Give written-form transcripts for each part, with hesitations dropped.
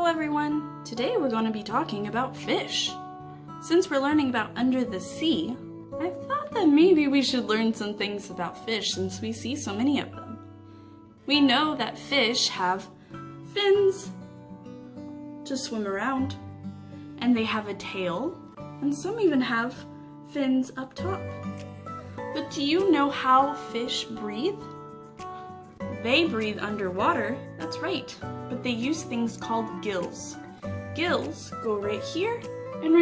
Hello everyone! Today we're going to be talking about fish. Since we're learning about under the sea, I thought that maybe we should learn some things about fish since we see so many of them. We know that fish have fins to swim around, and they have a tail, and some even have fins up top. But do you know how fish breathe? They breathe underwater, that's right, but they use things called gills. Gills go right here, and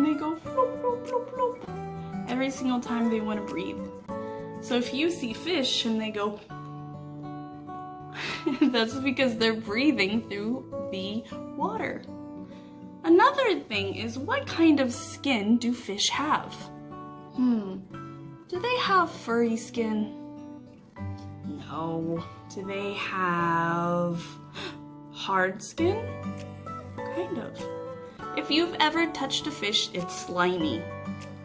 they go floop, floop, floop, floop, every single time they want to breathe. So if you see fish and they go, that's because they're breathing through the water. Another thing is, what kind of skin do fish have? Do they have furry skin? No. Do they have hard skin? Kind of. If you've ever touched a fish, it's slimy.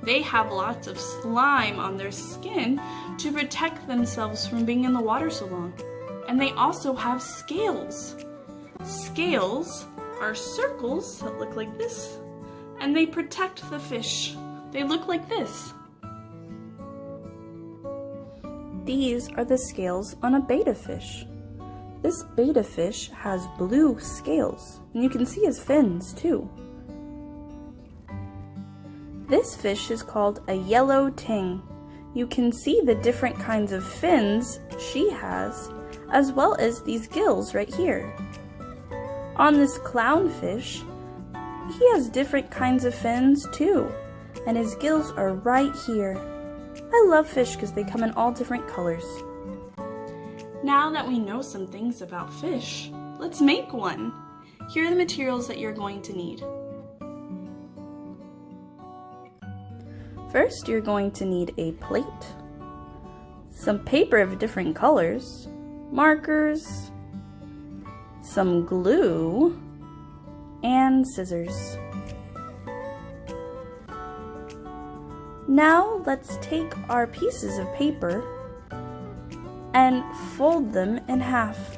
They have lots of slime on their skin to protect themselves from being in the water so long. And they also have scales. Scales are circles that look like this, and they protect the fish. They look like this. These are the scales on a betta fish. This betta fish has blue scales, and you can see his fins too. This fish is called a yellow ting. You can see the different kinds of fins she has, as well as these gills right here. On this clownfish, he has different kinds of fins too, and his gills are right here. I love fish because they come in all different colors. Now that we know some things about fish, let's make one. Here are the materials that you're going to need. First, you're going to need a plate, some paper of different colors, markers, some glue, and scissors. Now let's take our pieces of paper and fold them in half.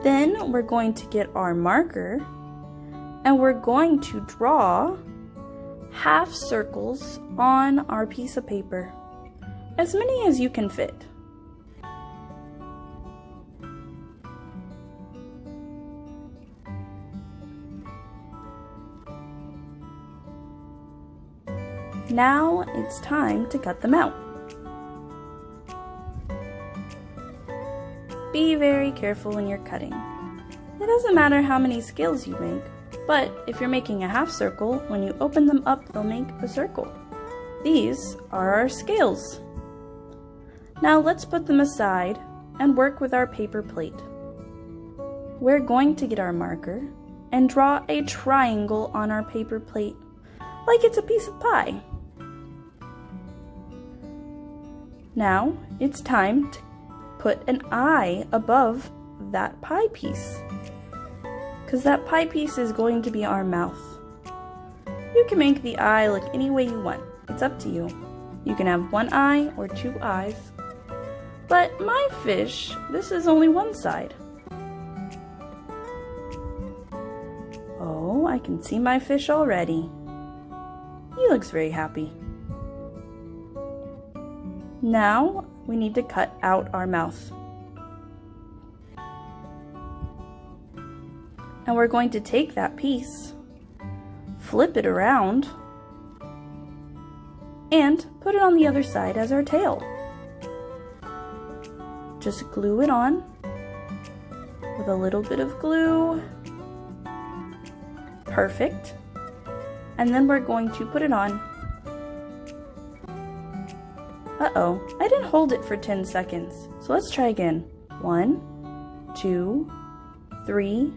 Then we're going to get our marker and we're going to draw half circles on our piece of paper, as many as you can fit. Now it's time to cut them out. Be very careful when you're cutting. It doesn't matter how many scales you make, but if you're making a half circle, when you open them up, they'll make a circle. These are our scales. Now let's put them aside and work with our paper plate. We're going to get our marker and draw a triangle on our paper plate, like it's a piece of pie. Now it's time to put an eye above that pie piece, because that pie piece is going to be our mouth. You can make the eye look any way you want. It's up to you. You can have one eye or two eyes. But my fish, this is only one side. Oh, I can see my fish already. He looks very happy. Now we need to cut out our mouth. And we're going to take that piece, flip it around, and put it on the other side as our tail. Just glue it on with a little bit of glue. Perfect. And then we're going to put it on. Uh-oh, I didn't hold it for 10 seconds. So let's try again. 1, 2, 3,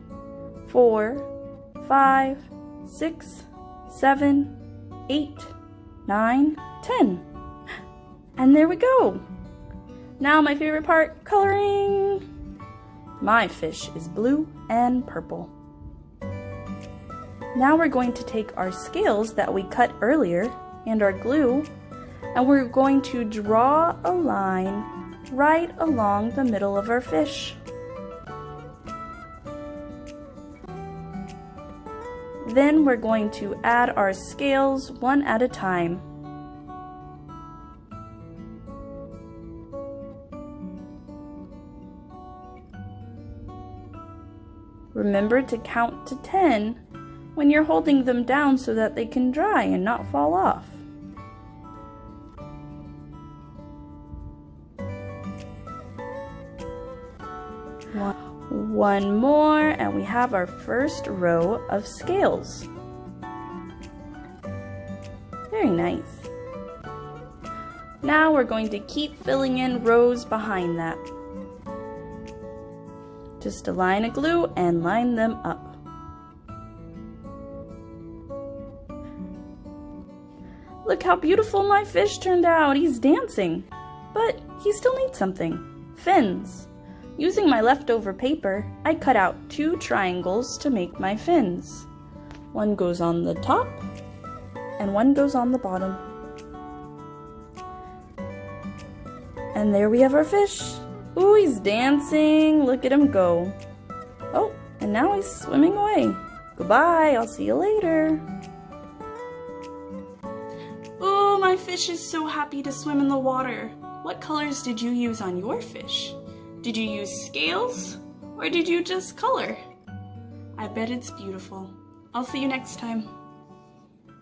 4, 5, 6, 7, 8, 9, 10. And there we go. Now my favorite part, coloring. My fish is blue and purple. Now we're going to take our scales that we cut earlier and our glue, and we're going to draw a line right along the middle of our fish. Then we're going to add our scales one at a time. Remember to count to 10 when you're holding them down so that they can dry and not fall off. One more, and we have our first row of scales. Very nice. Now we're going to keep filling in rows behind that. Just align a glue and line them up. Look how beautiful my fish turned out. He's dancing, but he still needs something. Fins. Using my leftover paper, I cut out 2 triangles to make my fins. One goes on the top, and one goes on the bottom. And there we have our fish. Ooh, he's dancing. Look at him go. Oh, and now he's swimming away. Goodbye, I'll see you later. Oh, my fish is so happy to swim in the water. What colors did you use on your fish? Did you use scales, or did you just color? I bet it's beautiful. I'll see you next time.